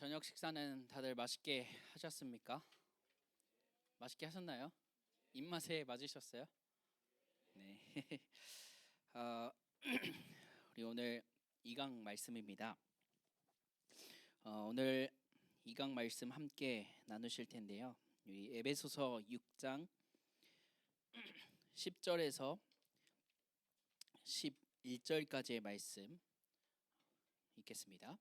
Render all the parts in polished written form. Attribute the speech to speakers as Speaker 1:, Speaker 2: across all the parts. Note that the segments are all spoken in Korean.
Speaker 1: 저녁 식사는 다들 맛있게 하셨습니까? 맛있게 하셨나요? 입맛에 맞으셨어요? 네. 어, 우리 오늘 2강 말씀입니다. 오늘 2강 말씀 함께 나누실 텐데요. 우리 에베소서 6장 10절에서 11절까지의 말씀 읽겠습니다.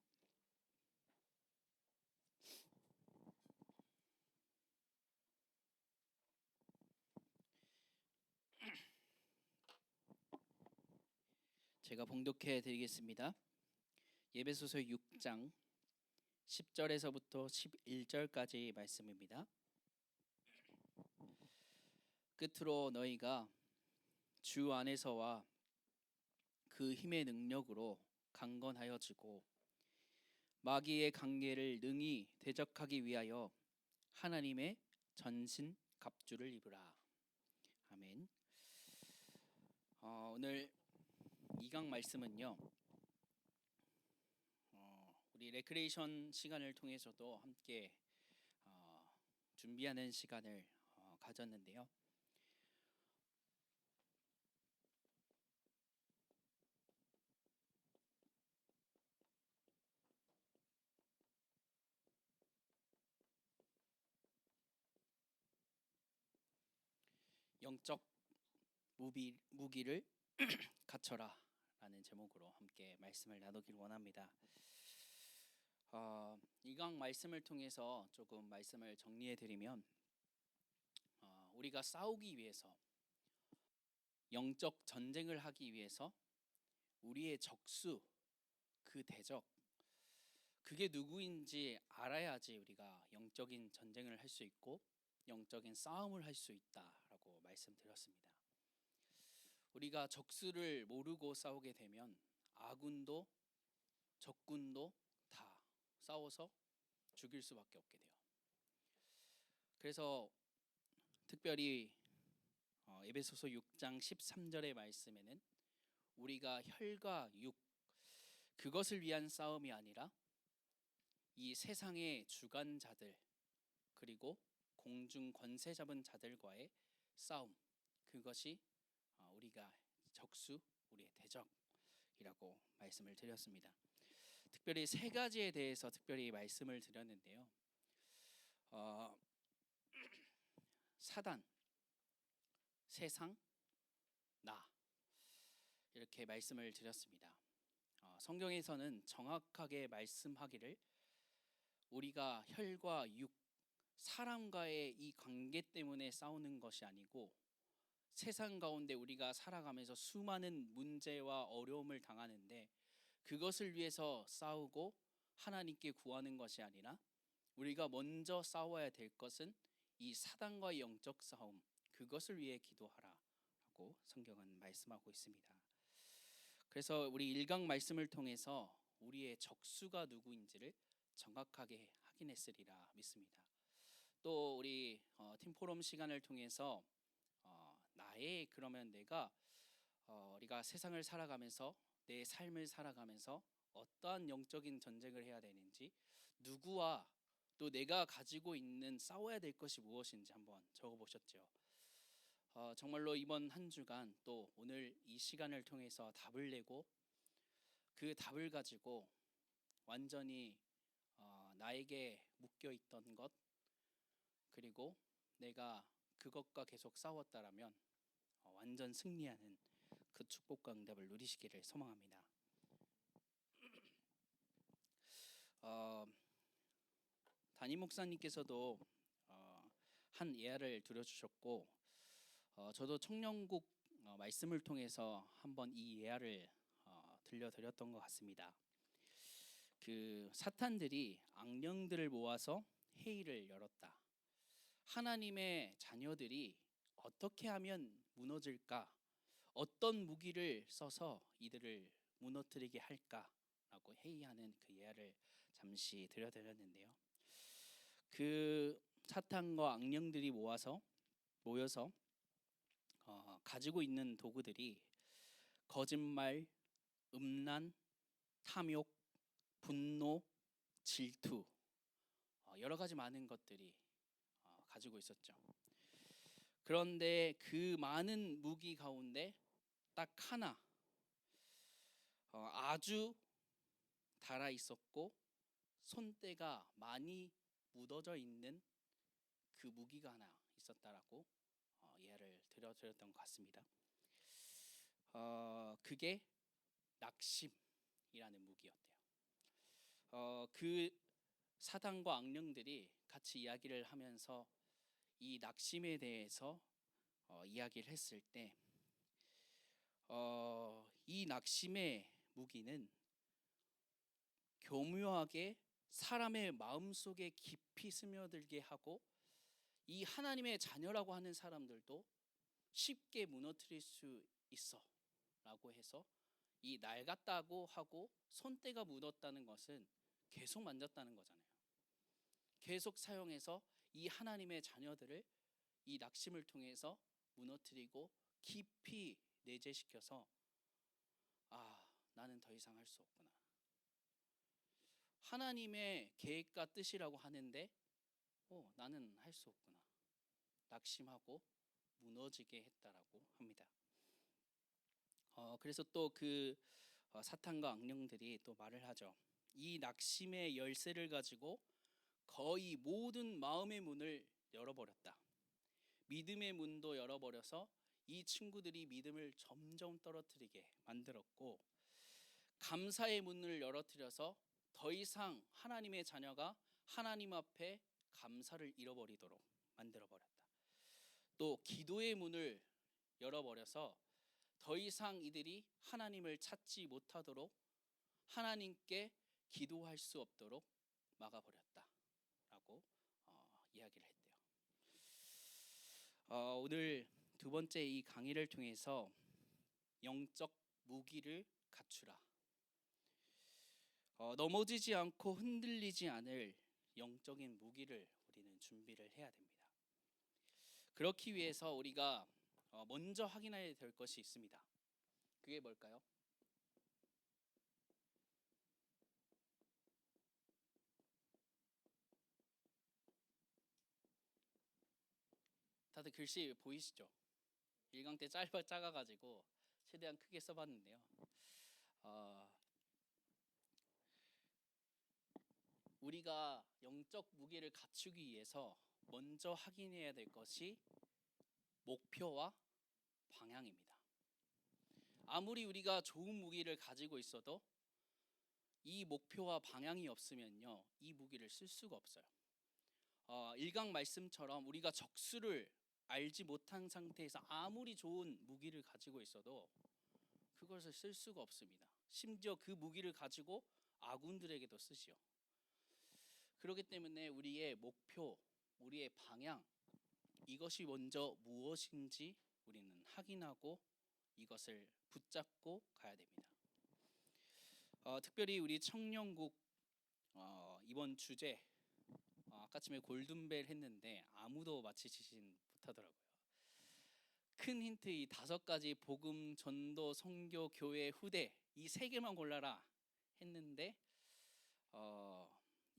Speaker 1: 제가 봉독해 드리겠습니다. 에베소서 6장 10절에서부터 11절까지 말씀입니다. 끝으로 너희가 주 안에서와 그 힘의 능력으로 강건하여지고 마귀의 관계를 능히 대적하기 위하여 하나님의 전신 갑주를 입으라. 아멘. 오늘 2강 말씀은요. 우리 레크레이션 시간을 통해서도 함께 준비하는 시간을 가졌는데요. 영적 무기를 갖춰라 라는 제목으로 함께 말씀을 나누길 원합니다. 2강 말씀을 통해서 조금 말씀을 정리해 드리면 우리가 싸우기 위해서 영적 전쟁을 하기 위해서 우리의 적수, 그 대적, 그게 누구인지 알아야지 우리가 영적인 전쟁을 할 수 있고 영적인 싸움을 할 수 있다라고 말씀드렸습니다. 우리가 적수를 모르고 싸우게 되면 아군도 적군도 다 싸워서 죽일 수밖에 없게 돼요. 그래서 특별히 에베소서 6장 13절의 말씀에는 우리가 혈과 육, 그것을 위한 싸움이 아니라 이 세상의 주관자들 그리고 공중 권세 잡은 자들과의 싸움, 그것이 우리가 적수, 우리의 대적이라고 말씀을 드렸습니다. 특별히 세 가지에 대해서 특별히 말씀을 드렸는데요. 사단, 세상, 나, 이렇게 말씀을 드렸습니다. 성경에서는 정확하게 말씀하기를 우리가 혈과 육, 사람과의 이 관계 때문에 싸우는 것이 아니고 세상 가운데 우리가 살아가면서 수많은 문제와 어려움을 당하는데 그것을 위해서 싸우고 하나님께 구하는 것이 아니라 우리가 먼저 싸워야 될 것은 이 사단과의 영적 싸움, 그것을 위해 기도하라 라고 성경은 말씀하고 있습니다. 그래서 우리 1강 말씀을 통해서 우리의 적수가 누구인지를 정확하게 확인했으리라 믿습니다. 또 우리 팀포럼 시간을 통해서 나의 그러면 내가 우리가 세상을 살아가면서 내 삶을 살아가면서 어떠한 영적인 전쟁을 해야 되는지, 누구와 또 내가 가지고 있는 싸워야 될 것이 무엇인지 한번 적어보셨죠? 정말로 이번 한 주간 또 오늘 이 시간을 통해서 답을 내고 그 답을 가지고 완전히 나에게 묶여 있던 것, 그리고 내가 그것과 계속 싸웠다라면 완전 승리하는 그 축복과 응답을 누리시기를 소망합니다. 담임 목사님께서도 한 예화를 들려주셨고 저도 청년국 말씀을 통해서 한번 이 예화를 들려드렸던 것 같습니다. 그 사탄들이 악령들을 모아서 회의를 열었다. 하나님의 자녀들이 어떻게 하면 무너질까? 어떤 무기를 써서 이들을 무너뜨리게 할까라고 회의하는 그 예화를 잠시 들려드렸는데요. 그 사탄과 악령들이 모여서 가지고 있는 도구들이 거짓말, 음란, 탐욕, 분노, 질투, 여러 가지 많은 것들이 가지고 있었죠. 그런데 그 많은 무기 가운데 딱 하나 아주 달아 있었고 손때가 많이 묻어져 있는 그 무기가 하나 있었다라고 예를 들어드렸던 것 같습니다. 그게 낙심이라는 무기였대요. 그 사단과 악령들이 같이 이야기를 하면서 이 낙심에 대해서 이야기를 했을 때 이 낙심의 무기는 교묘하게 사람의 마음속에 깊이 스며들게 하고 이 하나님의 자녀라고 하는 사람들도 쉽게 무너뜨릴 수 있어 라고 해서 이 낡았다고 하고 손때가 묻었다는 것은 계속 만졌다는 거잖아요. 계속 사용해서 이 하나님의 자녀들을 이 낙심을 통해서 무너뜨리고 깊이 내재시켜서 나는 더 이상 할 수 없구나. 하나님의 계획과 뜻이라고 하는데 나는 할 수 없구나. 낙심하고 무너지게 했다라고 합니다. 그래서 또 그 사탄과 악령들이 또 말을 하죠. 이 낙심의 열쇠를 가지고 거의 모든 마음의 문을 열어버렸다. 믿음의 문도 열어버려서 이 친구들이 믿음을 점점 떨어뜨리게 만들었고, 감사의 문을 열어뜨려서 더 이상 하나님의 자녀가 하나님 앞에 감사를 잃어버리도록 만들어버렸다. 또 기도의 문을 열어버려서 더 이상 이들이 하나님을 찾지 못하도록 하나님께 기도할 수 없도록 막아버렸다라고 이야기를 했대요. 오늘 두 번째 이 강의를 통해서 영적 무기를 갖추라, 넘어지지 않고 흔들리지 않을 영적인 무기를 우리는 준비를 해야 됩니다. 그렇기 위해서 우리가 먼저 확인해야 될 것이 있습니다. 그게 뭘까요? 다들 글씨 보이시죠? 일강때 작아가지고 최대한 크게 써봤는데요. 우리가 영적 무기를 갖추기 위해서 먼저 확인해야 될 것이 목표와 방향입니다. 아무리 우리가 좋은 무기를 가지고 있어도 이 목표와 방향이 없으면요, 이 무기를 쓸 수가 없어요. 일강 말씀처럼 우리가 적수를 알지 못한 상태에서 아무리 좋은 무기를 가지고 있어도 그것을 쓸 수가 없습니다. 심지어 그 무기를 가지고 아군들에게도 쓰지요. 그렇기 때문에 우리의 목표, 우리의 방향, 이것이 먼저 무엇인지 우리는 확인하고 이것을 붙잡고 가야 됩니다. 특별히 우리 청년국 이번 주제 아까쯤에 골든벨 했는데 아무도 맞히시진 못하더라고요. 큰 힌트 이 5가지 복음, 전도, 선교, 교회, 후대 이 3개만 골라라 했는데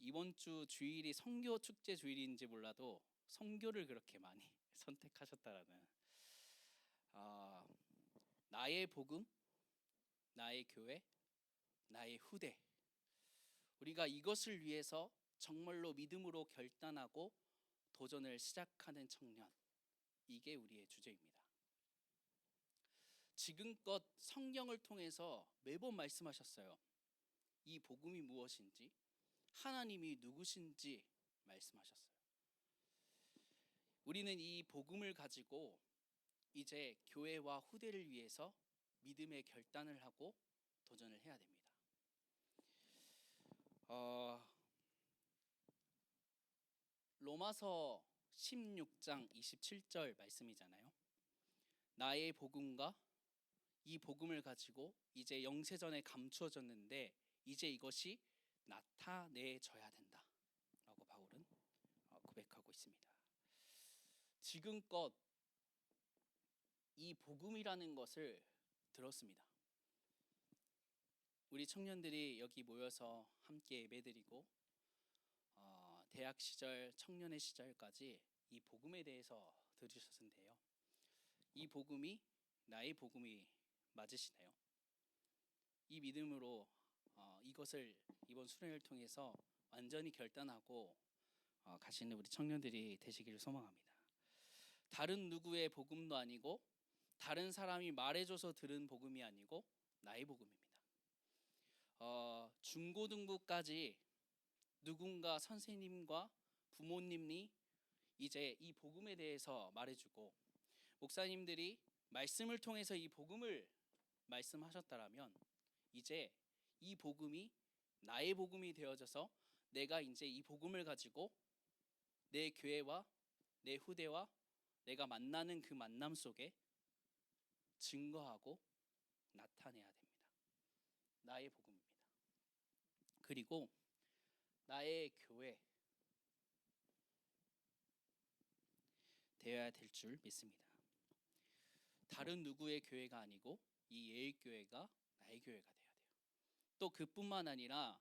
Speaker 1: 이번 주 주일이 선교 축제 주일인지 몰라도 선교를 그렇게 많이 선택하셨다라는 나의 복음, 나의 교회, 나의 후대, 우리가 이것을 위해서 정말로 믿음으로 결단하고 도전을 시작하는 청년, 이게 우리의 주제입니다. 지금껏 성경을 통해서 매번 말씀하셨어요. 이 복음이 무엇인지, 하나님이 누구신지 말씀하셨어요. 우리는 이 복음을 가지고 이제 교회와 후대를 위해서 믿음의 결단을 하고 도전을 해야 됩니다. 로마서 16장 27절 말씀이잖아요. 나의 복음과 이 복음을 가지고 이제 영세전에 감추어졌는데 이제 이것이 나타내져야 된다 라고 바울은 고백하고 있습니다. 지금껏 이 복음이라는 것을 들었습니다. 우리 청년들이 여기 모여서 함께 예배드리고 대학 시절, 청년의 시절까지 이 복음에 대해서 들으셨는데요. 이 복음이 나의 복음이 맞으시나요? 이 믿음으로 이것을 이번 수련회를 통해서 완전히 결단하고 가시는 우리 청년들이 되시기를 소망합니다. 다른 누구의 복음도 아니고 다른 사람이 말해줘서 들은 복음이 아니고 나의 복음입니다. 중고등부까지 누군가 선생님과 부모님이 이제 이 복음에 대해서 말해주고 목사님들이 말씀을 통해서 이 복음을 말씀하셨다라면 이제 이 복음이 나의 복음이 되어져서 내가 이제 이 복음을 가지고 내 교회와 내 후대와 내가 만나는 그 만남 속에 증거하고 나타내야 됩니다. 나의 복음입니다. 그리고 나의 교회 되어야 될 줄 믿습니다. 다른 누구의 교회가 아니고 이 예일교회가 나의 교회가 돼야 돼요. 또 그뿐만 아니라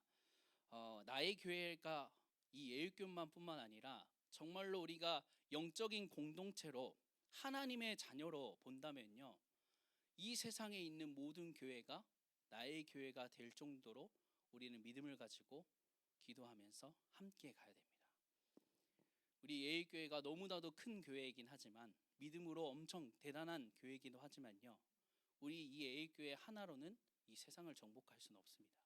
Speaker 1: 나의 교회가 이 예일교회만 뿐만 아니라 정말로 우리가 영적인 공동체로 하나님의 자녀로 본다면요, 이 세상에 있는 모든 교회가 나의 교회가 될 정도로 우리는 믿음을 가지고 기도하면서 함께 가야 됩니다. 우리 예일교회가 너무나도 큰 교회이긴 하지만 믿음으로 엄청 대단한 교회이기도 하지만요, 우리 이 예일교회 하나로는 이 세상을 정복할 수는 없습니다.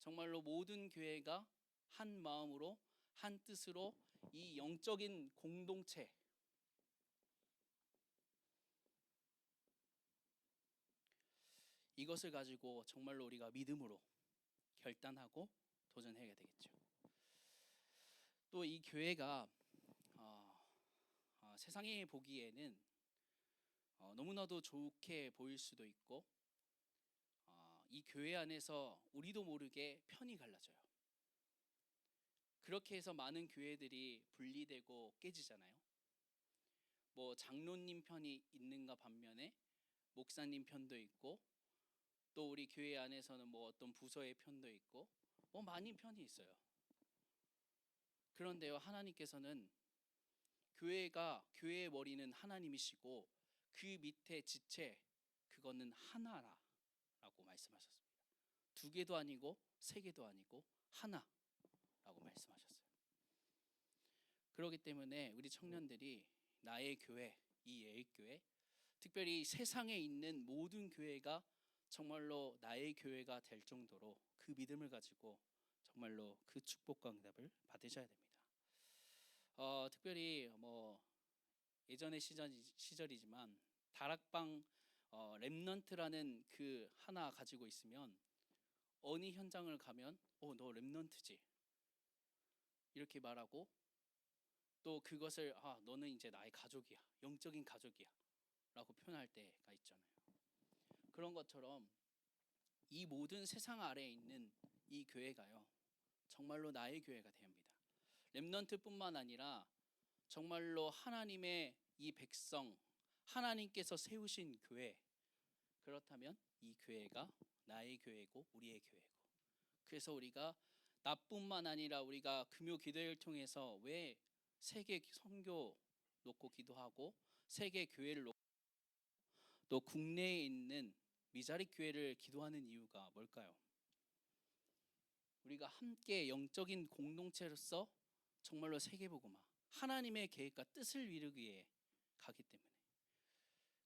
Speaker 1: 정말로 모든 교회가 한 마음으로 한 뜻으로 이 영적인 공동체, 이것을 가지고 정말로 우리가 믿음으로 결단하고 도전해야 되겠죠. 또 이 교회가 세상에 보기에는 너무나도 좋게 보일 수도 있고 이 교회 안에서 우리도 모르게 편이 갈라져요. 그렇게 해서 많은 교회들이 분리되고 깨지잖아요. 뭐 장로님 편이 있는가 반면에 목사님 편도 있고, 또 우리 교회 안에서는 뭐 어떤 부서의 편도 있고 뭐 많은 편이 있어요. 그런데요, 하나님께서는 교회가, 교회의 머리는 하나님이시고 그 밑에 지체, 그거는 하나라고 말씀하셨습니다. 두 개도 아니고 세 개도 아니고 하나라고 말씀하셨어요. 그렇기 때문에 우리 청년들이 나의 교회, 이 예일교회, 특별히 세상에 있는 모든 교회가 정말로 나의 교회가 될 정도로 그 믿음을 가지고 정말로 그 축복과 응답을 받으셔야 됩니다. 특별히 뭐 예전의 시절이지만 다락방 렘넌트라는 그 하나 가지고 있으면 어느 현장을 가면 너 렘넌트지 이렇게 말하고, 또 그것을 너는 이제 나의 가족이야, 영적인 가족이야 라고 표현할 때가 있잖아요. 그런 것처럼 이 모든 세상 아래에 있는 이 교회가요, 정말로 나의 교회가 됩니다. 렘넌트뿐만 아니라 정말로 하나님의 이 백성, 하나님께서 세우신 교회, 그렇다면 이 교회가 나의 교회고 우리의 교회고, 그래서 우리가 나뿐만 아니라 우리가 금요 기도회를 통해서 왜 세계 선교 놓고 기도하고 세계 교회를 놓고 또 국내에 있는 미자립 교회를 기도하는 이유가 뭘까요? 우리가 함께 영적인 공동체로서 정말로 세계복음화, 하나님의 계획과 뜻을 이루기 위해 가기 때문에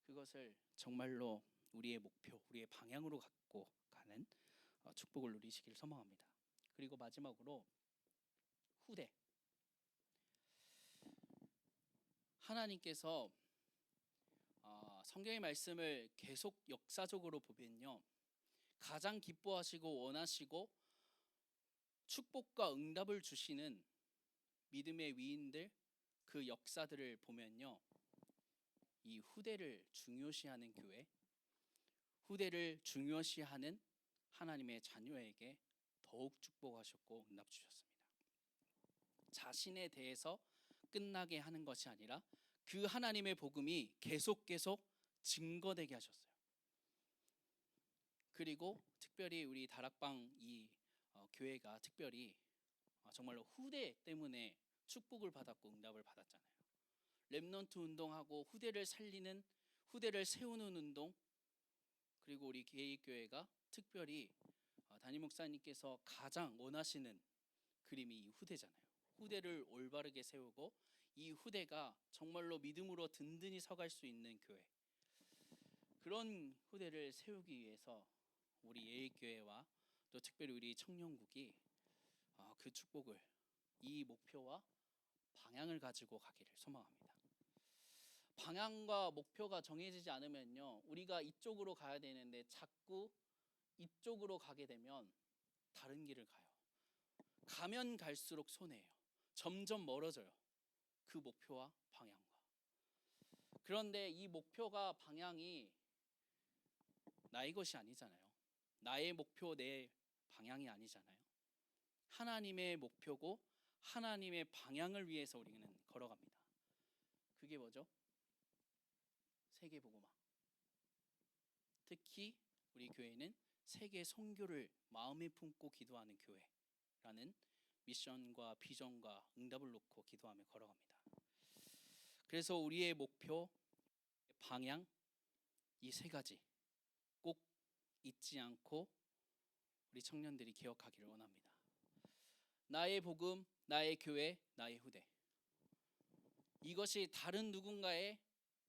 Speaker 1: 그것을 정말로 우리의 목표, 우리의 방향으로 갖고 가는 축복을 누리시길 소망합니다. 그리고 마지막으로 후대. 하나님께서 성경의 말씀을 계속 역사적으로 보면요, 가장 기뻐하시고 원하시고 축복과 응답을 주시는 믿음의 위인들, 그 역사들을 보면요, 이 후대를 중요시하는 교회, 후대를 중요시하는 하나님의 자녀에게 더욱 축복하셨고 응답 주셨습니다. 자신에 대해서 끝나게 하는 것이 아니라 그 하나님의 복음이 계속 증거되게 하셨어요. 그리고 특별히 우리 다락방 이 교회가 특별히 정말로 후대 때문에 축복을 받았고 응답을 받았잖아요. 렘넌트 운동하고 후대를 살리는, 후대를 세우는 운동, 그리고 우리 개의교회가 특별히 담임 목사님께서 가장 원하시는 그림이 이 후대잖아요. 후대를 올바르게 세우고 이 후대가 정말로 믿음으로 든든히 서갈 수 있는 교회, 그런 후대를 세우기 위해서 우리 예의교회와 또 특별히 우리 청년국이 그 축복을, 이 목표와 방향을 가지고 가기를 소망합니다. 방향과 목표가 정해지지 않으면요, 우리가 이쪽으로 가야 되는데 자꾸 이쪽으로 가게 되면 다른 길을 가요. 가면 갈수록 손해예요. 점점 멀어져요. 그 목표와 방향과. 그런데 이 목표가 방향이 나의 것이 아니잖아요. 나의 목표, 내 방향이 아니잖아요. 하나님의 목표고 하나님의 방향을 위해서 우리는 걸어갑니다. 그게 뭐죠? 세계복음화. 특히 우리 교회는 세계 선교를 마음에 품고 기도하는 교회라는 미션과 비전과 응답을 놓고 기도하며 걸어갑니다. 그래서 우리의 목표, 방향, 이 세 가지 꼭 잊지 않고 우리 청년들이 기억하기를 원합니다. 나의 복음, 나의 교회, 나의 후대. 이것이 다른 누군가의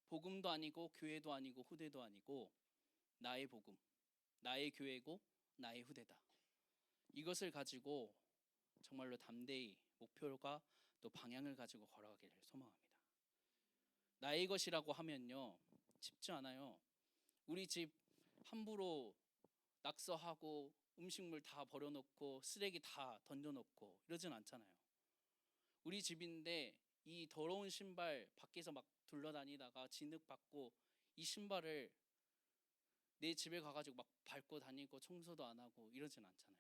Speaker 1: 복음도 아니고 교회도 아니고 후대도 아니고 나의 복음, 나의 교회고 나의 후대다. 이것을 가지고 정말로 담대히 목표가 또 방향을 가지고 걸어가기를 소망합니다. 나의 것이라고 하면요, 쉽지 않아요. 우리 집 함부로 낙서하고 음식물 다 버려놓고 쓰레기 다 던져놓고 이러진 않잖아요. 우리 집인데 이 더러운 신발 밖에서 막 둘러다니다가 진흙받고 이 신발을 내 집에 가가지고 막 밟고 다니고 청소도 안 하고 이러진 않잖아요.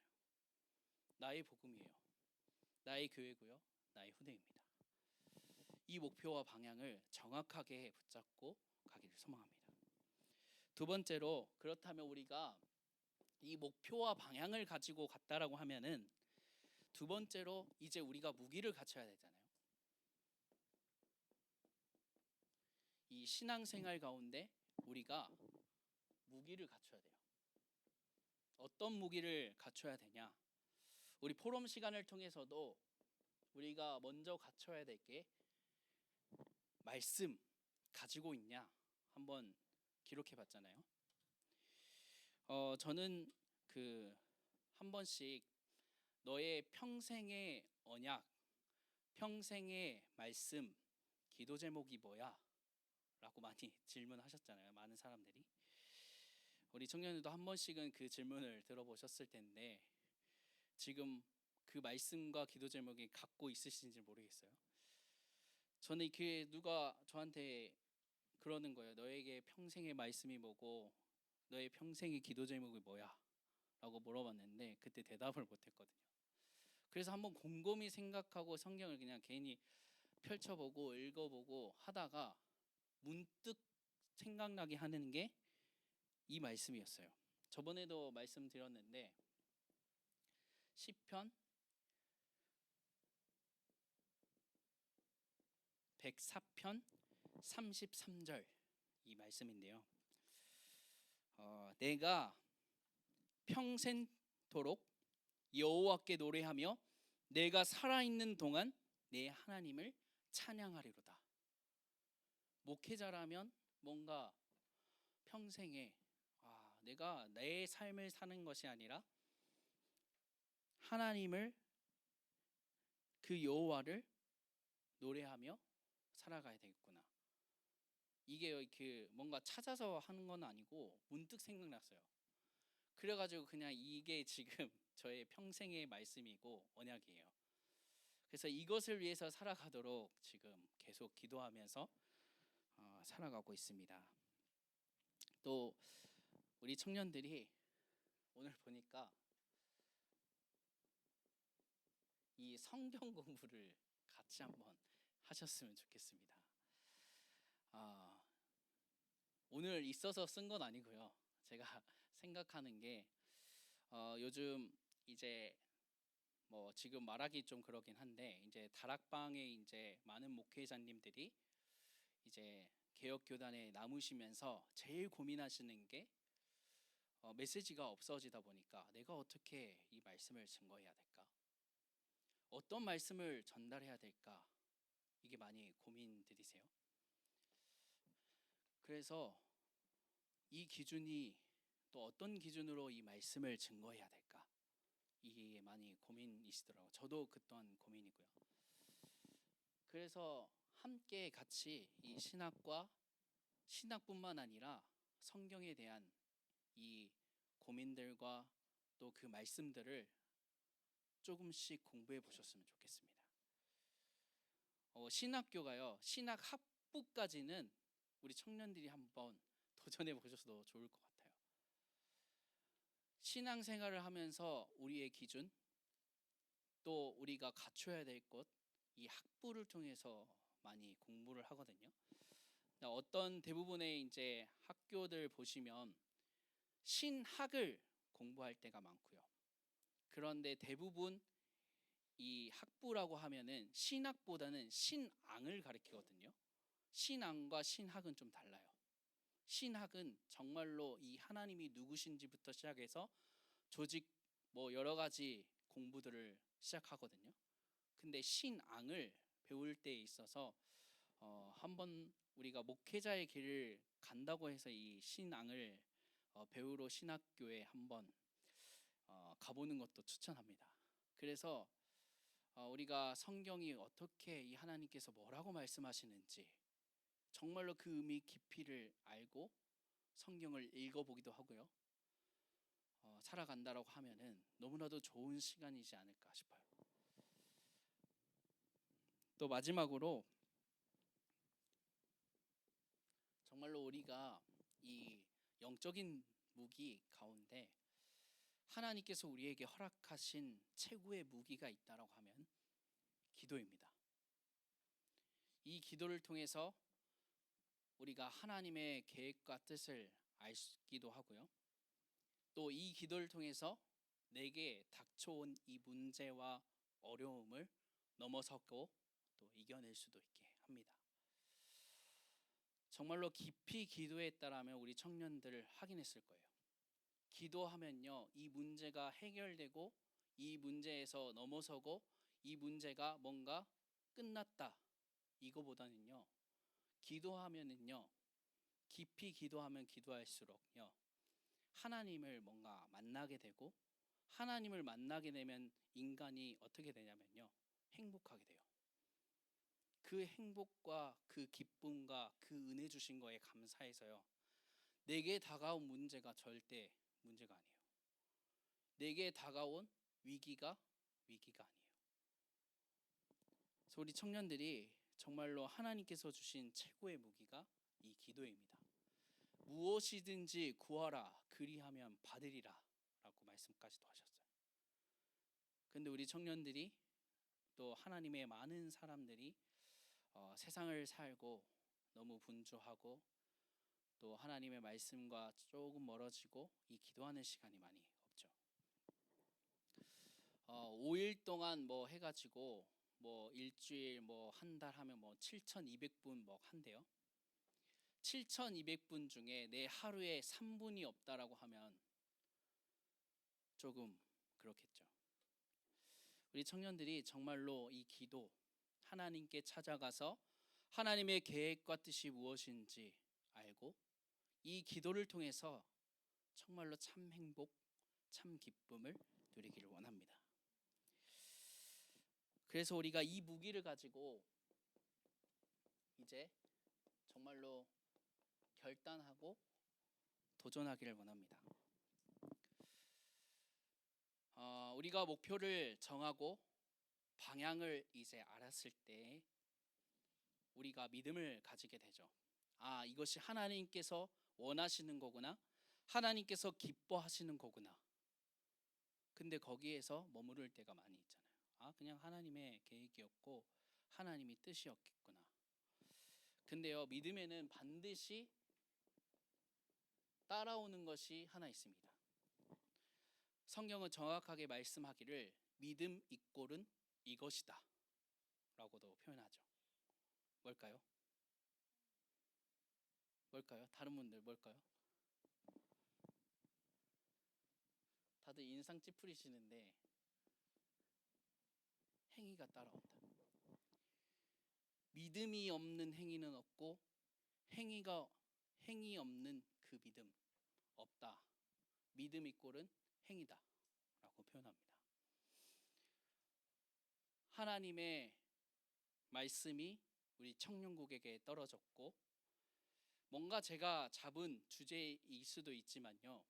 Speaker 1: 나의 복음이에요. 나의 교회고요. 나의 후대입니다. 이 목표와 방향을 정확하게 붙잡고 가기를 소망합니다. 두 번째로, 그렇다면 우리가 이 목표와 방향을 가지고 갔다라고 하면은 두 번째로 이제 우리가 무기를 갖춰야 되잖아요. 이 신앙생활 가운데 우리가 무기를 갖춰야 돼요. 어떤 무기를 갖춰야 되냐? 우리 포럼 시간을 통해서도 우리가 먼저 갖춰야 될 게 말씀 가지고 있냐 한번 기록해 봤잖아요. 저는 한 번씩 너의 평생의 언약, 평생의 말씀, 기도 제목이 뭐야? 라고 많이 질문하셨잖아요. 많은 사람들이. 우리 청년들도 한 번씩은 그 질문을 들어보셨을 텐데 지금 그 말씀과 기도 제목이 갖고 있으신지 모르겠어요. 저는 누가 저한테 그러는 거예요. 너에게 평생의 말씀이 뭐고 너의 평생의 기도 제목이 뭐야? 라고 물어봤는데 그때 대답을 못했거든요. 그래서 한번 곰곰이 생각하고 성경을 그냥 괜히 펼쳐보고 읽어보고 하다가 문득 생각나게 하는 게 이 말씀이었어요. 저번에도 말씀드렸는데 시편 104편 33절 이 말씀인데요. 내가 평생토록 여호와께 노래하며 내가 살아있는 동안 내 하나님을 찬양하리로다. 목회자라면 뭔가 평생에 내가 내 삶을 사는 것이 아니라 하나님을, 그 여호와를 노래하며 살아가야 되겠구나. 이게 뭔가 찾아서 하는 건 아니고 문득 생각났어요. 그래가지고 그냥 이게 지금 저의 평생의 말씀이고 언약이에요. 그래서 이것을 위해서 살아가도록 지금 계속 기도하면서 살아가고 있습니다. 또 우리 청년들이 오늘 보니까 이 성경 공부를 같이 한번 하셨으면 좋겠습니다. 오늘 있어서 쓴 건 아니고요. 제가 생각하는 게 요즘 이제 뭐 지금 말하기 좀 그러긴 한데 이제 다락방에 이제 많은 목회자님들이 이제 개혁 교단에 남으시면서 제일 고민하시는 게 메시지가 없어지다 보니까 내가 어떻게 이 말씀을 증거해야 될까? 어떤 말씀을 전달해야 될까? 이게 많이 고민들이세요. 그래서 이 기준이 또 어떤 기준으로 이 말씀을 증거해야 될까? 이게 많이 고민이시더라고요. 저도 그 또한 고민이고요. 그래서 함께 같이 이 신학뿐만 아니라 성경에 대한 이 고민들과 또 그 말씀들을 조금씩 공부해 보셨으면 좋겠습니다. 신학교가요, 신학 학부까지는 우리 청년들이 한번 도전해 보셔도 좋을 것 같아요. 신앙생활을 하면서 우리의 기준, 또 우리가 갖춰야 될 것, 이 학부를 통해서 많이 공부를 하거든요. 어떤 대부분의 이제 학교들 보시면 신학을 공부할 때가 많고요. 그런데 대부분 이 학부라고 하면은 신학보다는 신앙을 가리키거든요. 신앙과 신학은 좀 달라요. 신학은 정말로 이 하나님이 누구신지부터 시작해서 조직 뭐 여러 가지 공부들을 시작하거든요. 근데 신앙을 배울 때에 있어서 한번 우리가 목회자의 길을 간다고 해서 이 신앙을 배우러 신학교에 한번 가보는 것도 추천합니다. 그래서 우리가 성경이 어떻게 이 하나님께서 뭐라고 말씀하시는지 정말로 그 의미 깊이를 알고 성경을 읽어보기도 하고요. 살아간다라고 하면은 너무나도 좋은 시간이지 않을까 싶어요. 또 마지막으로 정말로 우리가 이 영적인 무기 가운데 하나님께서 우리에게 허락하신 최고의 무기가 있다라고 하면 기도입니다. 이 기도를 통해서 우리가 하나님의 계획과 뜻을 알기도 하고요. 또 이 기도를 통해서 내게 닥쳐온 이 문제와 어려움을 넘어서고 또 이겨낼 수도 있게 합니다. 정말로 깊이 기도했다라면 우리 청년들을 확인했을 거예요. 기도하면요, 이 문제가 해결되고 이 문제에서 넘어서고 이 문제가 뭔가 끝났다, 이거보다는요, 기도하면은요, 깊이 기도하면 기도할수록요, 하나님을 뭔가 만나게 되고, 하나님을 만나게 되면 인간이 어떻게 되냐면요, 행복하게 돼요. 그 행복과 그 기쁨과 그 은혜 주신 거에 감사해서요, 내게 다가온 문제가 절대 문제가 아니에요. 내게 다가온 위기가 아니에요. 그래서 우리 청년들이 정말로 하나님께서 주신 최고의 무기가 이 기도입니다. 무엇이든지 구하라 그리하면 받으리라 라고 말씀까지도 하셨어요. 근데 우리 청년들이 또 하나님의 많은 사람들이 세상을 살고 너무 분주하고 또 하나님의 말씀과 조금 멀어지고 이 기도하는 시간이 많이 없죠. 5일 동안 뭐 해가지고 뭐 일주일 뭐 한 달 하면 뭐 7,200분 뭐 한대요. 7,200분 중에 내 하루에 3분이 없다라고 하면 조금 그렇겠죠. 우리 청년들이 정말로 이 기도, 하나님께 찾아가서 하나님의 계획과 뜻이 무엇인지 알고 이 기도를 통해서 정말로 참 행복, 참 기쁨을 누리기를 원합니다. 그래서 우리가 이 무기를 가지고 이제 정말로 결단하고 도전하기를 원합니다. 우리가 목표를 정하고 방향을 이제 알았을 때 우리가 믿음을 가지게 되죠. 아, 이것이 하나님께서 원하시는 거구나. 하나님께서 기뻐하시는 거구나. 근데 거기에서 머무를 때가 많이 있잖아요. 아, 그냥 하나님의 계획이었고 하나님의 뜻이었겠구나. 근데요, 믿음에는 반드시 따라오는 것이 하나 있습니다. 성경은 정확하게 말씀하기를 믿음 이꼴은 이것이다 라고도 표현하죠. 뭘까요? 뭘까요? 다른 분들 뭘까요? 다들 인상 찌푸리시는데 행위가 따라온다. 믿음이 없는 행위는 없고 행위 없는 그 믿음 없다. 믿음 이꼴은 행위다 라고 표현합니다. 하나님의 말씀이 우리 청년국에게 떨어졌고, 뭔가 제가 잡은 주제일 수도 있지만요,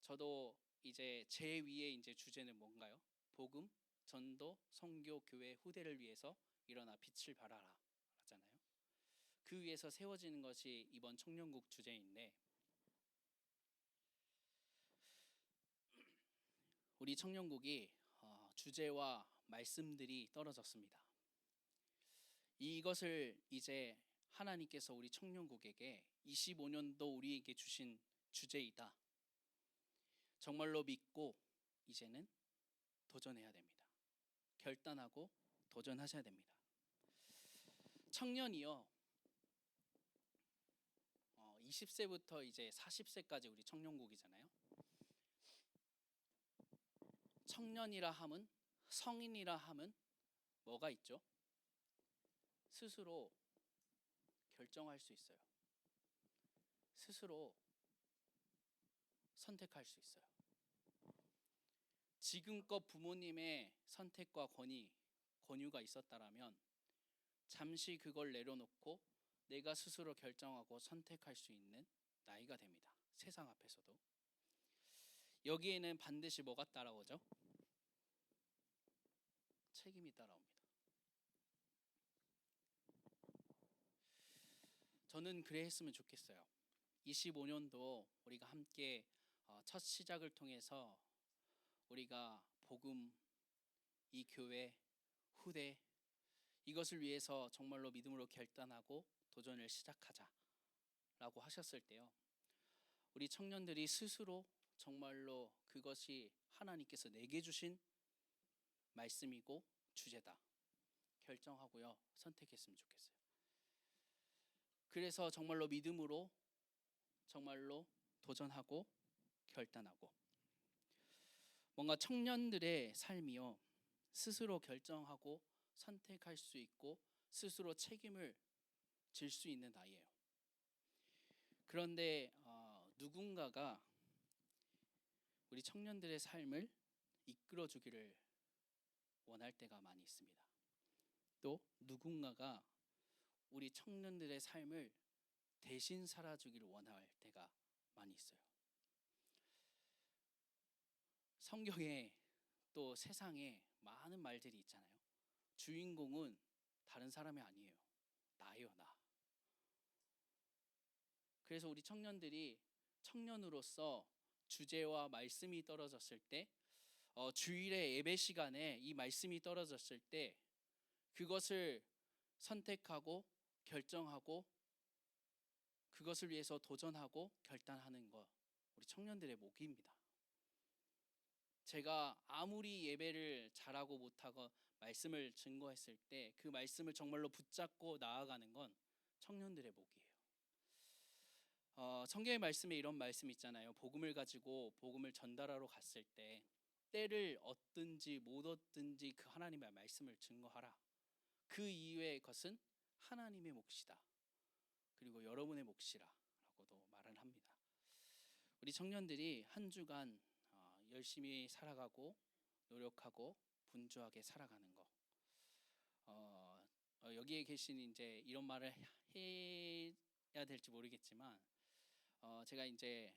Speaker 1: 저도 이제 제 위에 이제 주제는 뭔가요? 복음, 전도, 선교, 교회, 후대를 위해서 일어나 빛을 발하라 하잖아요. 그 위에서 세워지는 것이 이번 청년국 주제인데, 우리 청년국이 주제와 말씀들이 떨어졌습니다. 이것을 이제 하나님께서 우리 청년국에게 25년도 우리에게 주신 주제이다, 정말로 믿고 이제는 도전해야 됩니다. 결단하고 도전하셔야 됩니다. 청년이요, 20세부터 이제 40세까지 우리 청년국이잖아요. 청년이라 함은, 성인이라 함은 뭐가 있죠? 스스로 결정할 수 있어요. 스스로 선택할 수 있어요. 지금껏 부모님의 선택과 권유가 있었다라면 잠시 그걸 내려놓고 내가 스스로 결정하고 선택할 수 있는 나이가 됩니다. 세상 앞에서도. 여기에는 반드시 뭐가 따라오죠? 책임이 따라옵니다. 저는 그래 했으면 좋겠어요. 25년도 우리가 함께 첫 시작을 통해서 우리가 복음, 이 교회, 후대, 이것을 위해서 정말로 믿음으로 결단하고 도전을 시작하자라고 하셨을 때요, 우리 청년들이 스스로 정말로 그것이 하나님께서 내게 주신 말씀이고 주제다 결정하고요, 선택했으면 좋겠어요. 그래서 정말로 믿음으로 정말로 도전하고 결단하고, 뭔가 청년들의 삶이요, 스스로 결정하고 선택할 수 있고 스스로 책임을 질 수 있는 나이예요. 그런데 누군가가 우리 청년들의 삶을 이끌어 주기를 원할 때가 많이 있습니다. 또 누군가가 우리 청년들의 삶을 대신 살아주기를 원할 때가 많이 있어요. 성경에 또 세상에 많은 말들이 있잖아요. 주인공은 다른 사람이 아니에요. 나예요, 나. 그래서 우리 청년들이 청년으로서 주제와 말씀이 떨어졌을 때, 주일의 예배 시간에 이 말씀이 떨어졌을 때 그것을 선택하고 결정하고 그것을 위해서 도전하고 결단하는 것, 우리 청년들의 몫입니다. 제가 아무리 예배를 잘하고 못하고 말씀을 증거했을 때 그 말씀을 정말로 붙잡고 나아가는 건 청년들의 몫이에요. 성경의 말씀에 이런 말씀 있잖아요. 복음을 가지고 복음을 전달하러 갔을 때 때를 얻든지 못 얻든지 그 하나님의 말씀을 증거하라. 그 이외의 것은 하나님의 몫이다. 그리고 여러분의 몫이라 라고도 말을 합니다. 우리 청년들이 한 주간 열심히 살아가고 노력하고 분주하게 살아가는 거, 여기에 계신 이제 이런 말을 해야 될지 모르겠지만, 제가 이제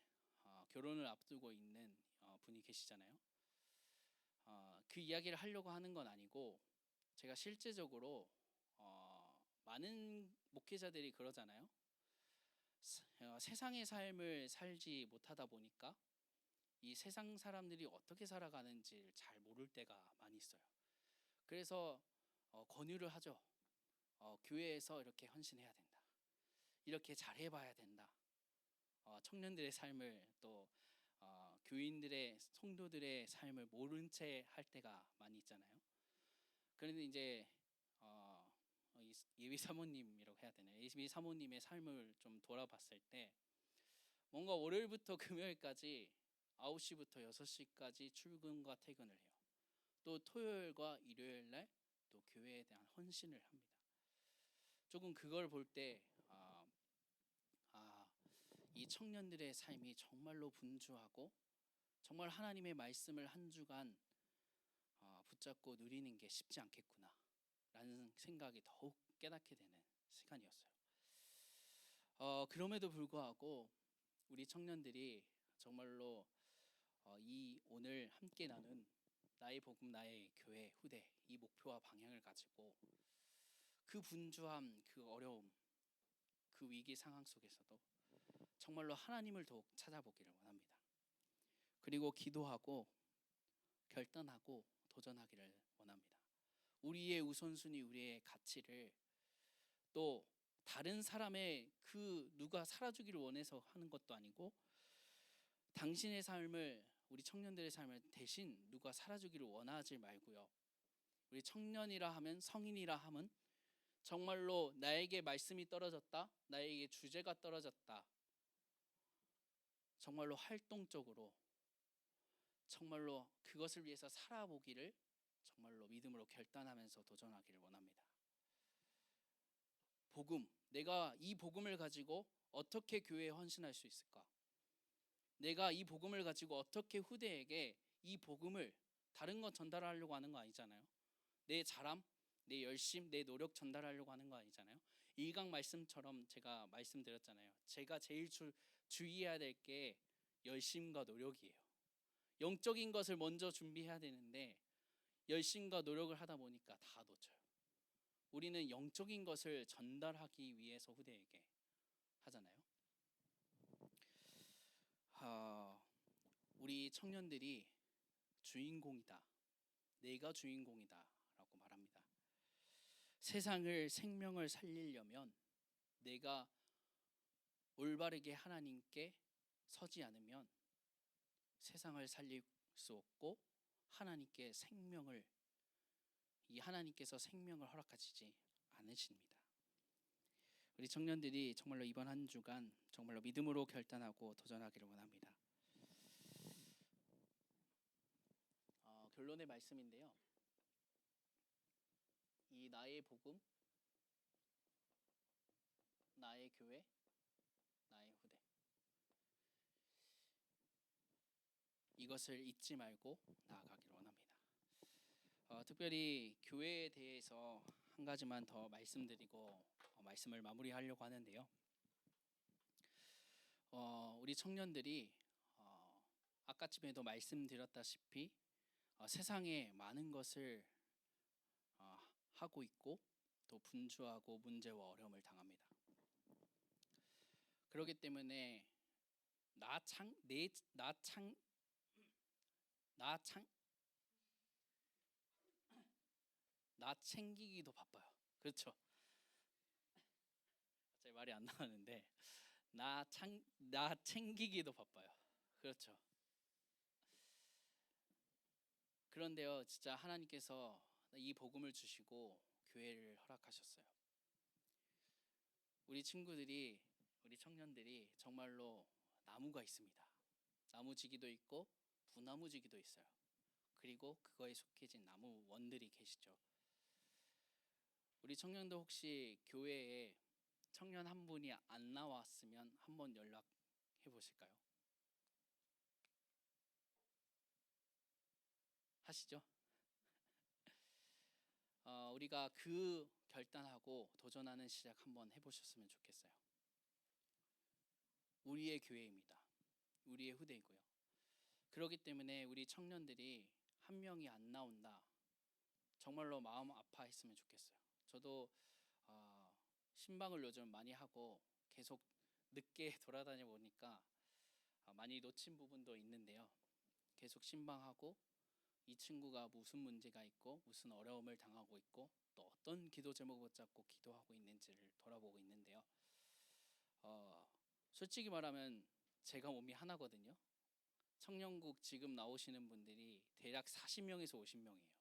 Speaker 1: 결혼을 앞두고 있는 분이 계시잖아요. 그 이야기를 하려고 하는 건 아니고, 제가 실제적으로 많은 목회자들이 그러잖아요. 세상의 삶을 살지 못하다 보니까 이 세상 사람들이 어떻게 살아가는지를 잘 모를 때가 많이 있어요. 그래서 권유를 하죠. 교회에서 이렇게 헌신해야 된다. 이렇게 잘해봐야 된다. 청년들의 삶을 또 교인들의 성도들의 삶을 모른 채 할 때가 많이 있잖아요. 그런데 이제 예비 사모님이라고 해야 되나요? 예비 사모님의 삶을 좀 돌아봤을 때 뭔가 월요일부터 금요일까지 9시부터 6시까지 출근과 퇴근을 해요. 또 토요일과 일요일 날 또 교회에 대한 헌신을 합니다. 조금 그걸 볼 때 이 청년들의 삶이 정말로 분주하고 정말 하나님의 말씀을 한 주간 붙잡고 누리는 게 쉽지 않겠구나 라는 생각이 더욱 깨닫게 되는 시간이었어요. 그럼에도 불구하고 우리 청년들이 정말로 이 오늘 함께 나눈 나의 복음 나의 교회 후대 이 목표와 방향을 가지고 그 분주함 그 어려움 그 위기 상황 속에서도 정말로 하나님을 더욱 찾아보기를 원합니다. 그리고 기도하고 결단하고 도전하기를 원합니다. 우리의 우선순위 우리의 가치를 또 다른 사람의 그 누가 살아주기를 원해서 하는 것도 아니고 당신의 삶을 우리 청년들의 삶을 대신 누가 살아주기를 원하지 말고요. 우리 청년이라 하면 성인이라 하면 정말로 나에게 말씀이 떨어졌다 나에게 주제가 떨어졌다 정말로 활동적으로 정말로 그것을 위해서 살아보기를 정말로 믿음으로 결단하면서 도전하기를 원합니다. 복음, 내가 이 복음을 가지고 어떻게 교회에 헌신할 수 있을까? 내가 이 복음을 가지고 어떻게 후대에게 이 복음을 다른 거 전달하려고 하는 거 아니잖아요. 내 자람, 내 열심, 내 노력 전달하려고 하는 거 아니잖아요. 일강 말씀처럼 제가 말씀드렸잖아요. 제가 제일 주의해야 될 게 열심과 노력이에요. 영적인 것을 먼저 준비해야 되는데 열심과 노력을 하다 보니까 다 놓쳐요. 우리는 영적인 것을 전달하기 위해서 후대에게 하잖아요. 우리 청년들이 주인공이다. 내가 주인공이다 라고 말합니다. 세상을 생명을 살리려면 내가 올바르게 하나님께 서지 않으면 세상을 살릴 수 없고 하나님께 하나님께서 생명을 허락하시지 않으십니다. 우리 청년들이 정말로 이번 한 주간 정말로 믿음으로 결단하고 도전하기를 원합니다. 결론의 말씀인데요. 이 나의 복음, 나의 교회, 나의 후대 이것을 잊지 말고 나아가기를 원합니다. 특별히 교회에 대해서 한 가지만 더 말씀드리고 말씀을 마무리하려고 하는데요. 우리 청년들이 아까쯤에도 말씀드렸다시피 세상에 많은 것을 하고 있고 또 분주하고 문제와 어려움을 당합니다. 그렇기 때문에 나 챙기기도 바빠요. 그렇죠? 제 말이 안 나오는데 나 챙기기도 바빠요. 그렇죠? 그런데요, 진짜 하나님께서 이 복음을 주시고 교회를 허락하셨어요. 우리 친구들이 우리 청년들이 정말로 나무가 있습니다. 나무지기도 있고 부나무지기도 있어요. 그리고 그거에 속해진 나무원들이 계시죠. 우리 청년들 혹시 교회에 청년 한 분이 안 나왔으면 한번 연락해 보실까요? 하시죠? 우리가 그 결단하고 도전하는 시작 한번 해보셨으면 좋겠어요. 우리의 교회입니다. 우리의 후대이고요. 그렇기 때문에 우리 청년들이 한 명이 안 나온다. 정말로 마음 아파했으면 좋겠어요. 저도 신방을 요즘 많이 하고 계속 늦게 돌아다녀 보니까 많이 놓친 부분도 있는데요. 계속 신방하고 이 친구가 무슨 문제가 있고 무슨 어려움을 당하고 있고 또 어떤 기도 제목을 잡고 기도하고 있는지를 돌아보고 있는데요. 솔직히 말하면 제가 몸이 하나거든요. 청년국 지금 나오시는 분들이 대략 40명에서 50명이에요.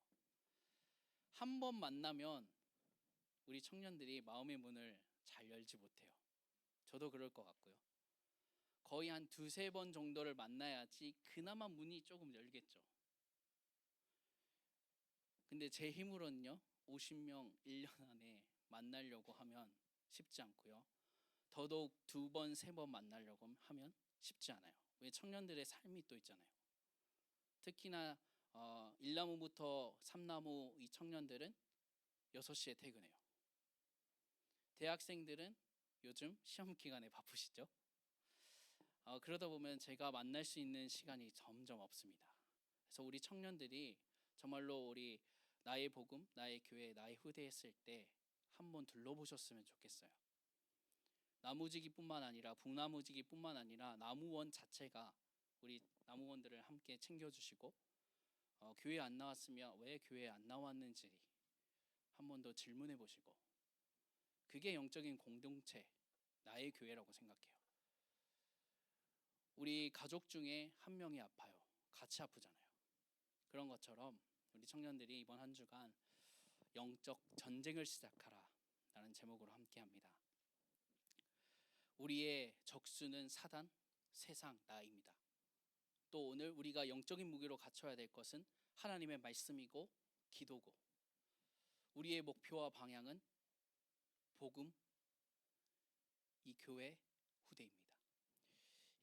Speaker 1: 한 번 만나면 우리 청년들이 마음의 문을 잘 열지 못해요. 저도 그럴 것 같고요. 거의 한 두세 번 정도를 만나야지 그나마 문이 조금 열겠죠. 근데 제 힘으로는요, 50명 1년 안에 만나려고 하면 쉽지 않고요. 더더욱 두 번, 세 번 만나려고 하면 쉽지 않아요. 왜? 청년들의 삶이 또 있잖아요. 특히나 일나무부터 삼나무 이 청년들은 6시에 퇴근해요. 대학생들은 요즘 시험 기간에 바쁘시죠? 그러다 보면 제가 만날 수 있는 시간이 점점 없습니다. 그래서 우리 청년들이 정말로 우리 나의 복음, 나의 교회, 나의 후대 했을 때 한번 둘러보셨으면 좋겠어요. 나무지기뿐만 아니라 북나무지기뿐만 아니라 나무원 자체가 우리 나무원들을 함께 챙겨주시고 교회 안 나왔으면 왜 교회 안 나왔는지 한 번 더 질문해 보시고, 그게 영적인 공동체, 나의 교회라고 생각해요. 우리 가족 중에 한 명이 아파요. 같이 아프잖아요. 그런 것처럼 우리 청년들이 이번 한 주간 영적 전쟁을 시작하라 라는 제목으로 함께 합니다. 우리의 적수는 사단, 세상, 나입니다. 또 오늘 우리가 영적인 무기로 갖춰야 될 것은 하나님의 말씀이고 기도고, 우리의 목표와 방향은 복음, 이 교회, 후대입니다.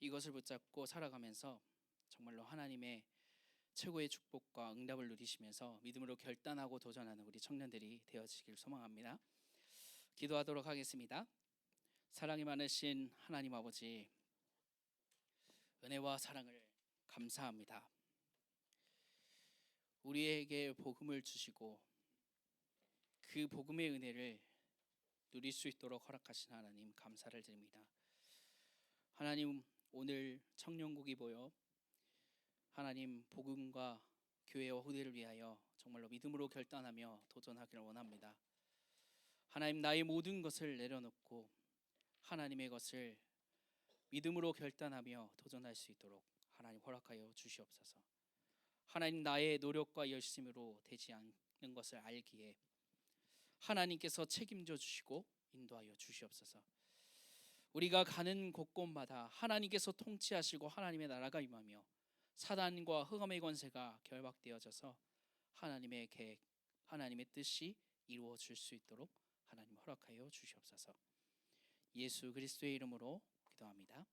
Speaker 1: 이것을 붙잡고 살아가면서 정말로 하나님의 최고의 축복과 응답을 누리시면서 믿음으로 결단하고 도전하는 우리 청년들이 되어지길 소망합니다. 기도하도록 하겠습니다. 사랑이 많으신 하나님 아버지, 은혜와 사랑을 감사합니다. 우리에게 복음을 주시고 그 복음의 은혜를 누릴 수 있도록 허락하신 하나님 감사를 드립니다. 하나님, 오늘 청년국이 모여 하나님 복음과 교회와 후대를 위하여 정말로 믿음으로 결단하며 도전하기를 원합니다. 하나님, 나의 모든 것을 내려놓고 하나님의 것을 믿음으로 결단하며 도전할 수 있도록 하나님 허락하여 주시옵소서. 하나님, 나의 노력과 열심으로 되지 않는 것을 알기에 하나님께서 책임져 주시고 인도하여 주시옵소서. 우리가 가는 곳곳마다 하나님께서 통치하시고 하나님의 나라가 임하며 사단과 흑암의 권세가 결박되어져서 하나님의 계획, 하나님의 뜻이 이루어질 수 있도록 하나님 허락하여 주시옵소서. 예수 그리스도의 이름으로 기도합니다.